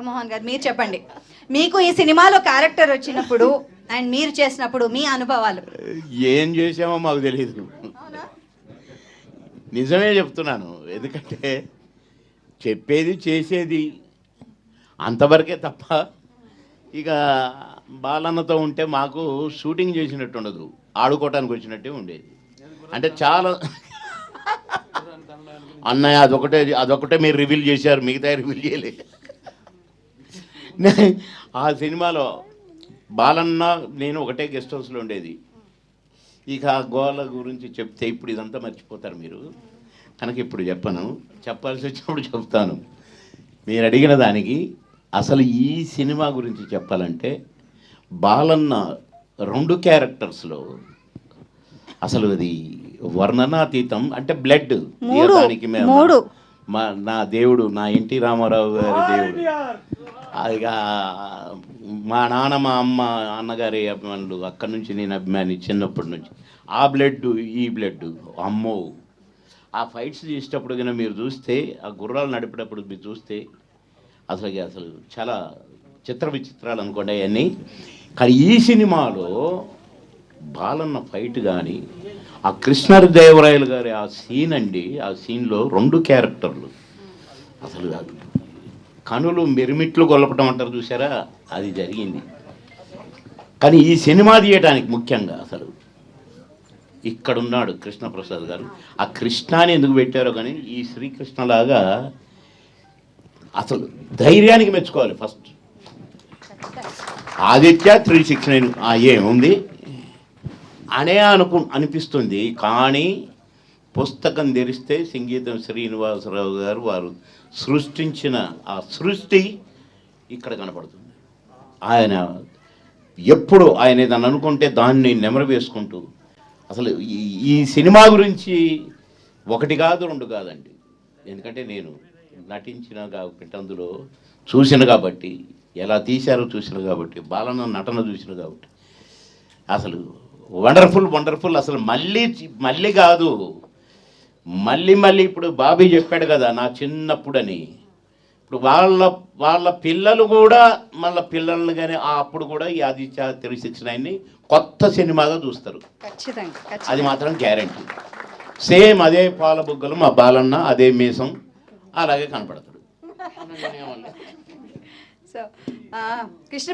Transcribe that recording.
మోహన్ గారు మీరు చెప్పండి, మీకు ఈ సినిమాలో క్యారెక్టర్ వచ్చినప్పుడు అండ్ మీరు చేసినప్పుడు మీ అనుభవాలు. ఏం చేసామో మాకు తెలియదు, నిజమే చెప్తున్నాను. ఎందుకంటే చెప్పేది చేసేది అంతవరకే తప్ప ఇక బాలన్నతో ఉంటే మాకు షూటింగ్ చేసినట్టు ఉండదు, ఆడుకోవటానికి వచ్చినట్టే ఉండేది. అంటే చాలా అన్నయ్య అదొకటే మీరు రివీల్ చేశారు, మిగతా రివీల్ చేయలేదు. ఆ సినిమాలో బాలన్న నేను ఒకటే గెస్ట్ హౌస్లో ఉండేది. ఇక ఆ గోల గురించి చెప్తే ఇప్పుడు ఇదంతా మర్చిపోతారు మీరు, కనుక ఇప్పుడు చెప్పను, చెప్పాల్సి వచ్చినప్పుడు చెప్తాను. మీరు అడిగిన దానికి అసలు ఈ సినిమా గురించి చెప్పాలంటే బాలన్న 2 క్యారెక్టర్స్లో అసలు అది వర్ణనాతీతం. అంటే బ్లడ్ దానికి నా దేవుడు, నా ఎన్టీ రామారావు గారి దేవుడు, ఇక మా నాన్న మా అమ్మ అన్నగారి అభిమానులు, అక్కడి నుంచి నేను అభిమాని చిన్నప్పటి నుంచి. ఆ బ్లడ్ ఈ బ్లడ్ అమ్మో, ఆ ఫైట్స్ చేసేటప్పుడు కన్నా మీరు చూస్తే, ఆ గుర్రాలు నడిపేటప్పుడు మీరు చూస్తే అసలు చాలా చిత్ర విచిత్రాలు అనుకోండి అవన్నీ. కానీ ఈ సినిమాలో బాలన్న ఫైట్ కానీ ఆ కృష్ణదేవరాయలు గారి ఆ సీన్ అండి, ఆ సీన్లో 2 క్యారెక్టర్లు అసలు కనులు మిరిమిట్లు గొల్లపటం అంటారు చూసారా, అది జరిగింది. కానీ ఈ సినిమా తీయటానికి ముఖ్యంగా అసలు ఇక్కడున్నాడు కృష్ణప్రసాద్ గారు. ఆ కృష్ణాని ఎందుకు పెట్టారో కానీ ఈ శ్రీకృష్ణలాగా అసలు ధైర్యానికి మెచ్చుకోవాలి. ఫస్ట్ ఆదిత్య 369 ఏముంది అనే అనిపిస్తుంది. కానీ పుస్తకం తెరిస్తే సంగీతం శ్రీనివాసరావు గారు వారు సృష్టించిన ఆ సృష్టి ఇక్కడ కనపడుతుంది. ఆయన ఎప్పుడు ఆయన ఏదన్నా అనుకుంటే దాన్ని నెమరు వేసుకుంటూ అసలు ఈ సినిమా గురించి 1 కాదు 2 కాదండి. ఎందుకంటే నేను నటించిన కాబట్టి, అందులో చూసిన కాబట్టి, ఎలా తీశారో చూసిన కాబట్టి, బాలన్న నటన చూసిన కాబట్టి అసలు వండర్ఫుల్. అసలు మళ్ళీ కాదు, మళ్ళీ ఇప్పుడు బాబీ చెప్పాడు కదా నా చిన్నప్పుడని. ఇప్పుడు వాళ్ళ పిల్లలు కూడా మళ్ళీ పిల్లల్ని కానీ అప్పుడు కూడా ఈ ఆదిత్య 369ని కొత్త సినిమాగా చూస్తారు, అది మాత్రం గ్యారంటీ. సేమ్ అదే పాల బుగ్గలు మా బాలన్న, అదే మీసం, అలాగే కనపడతాడు. సో కృష్ణ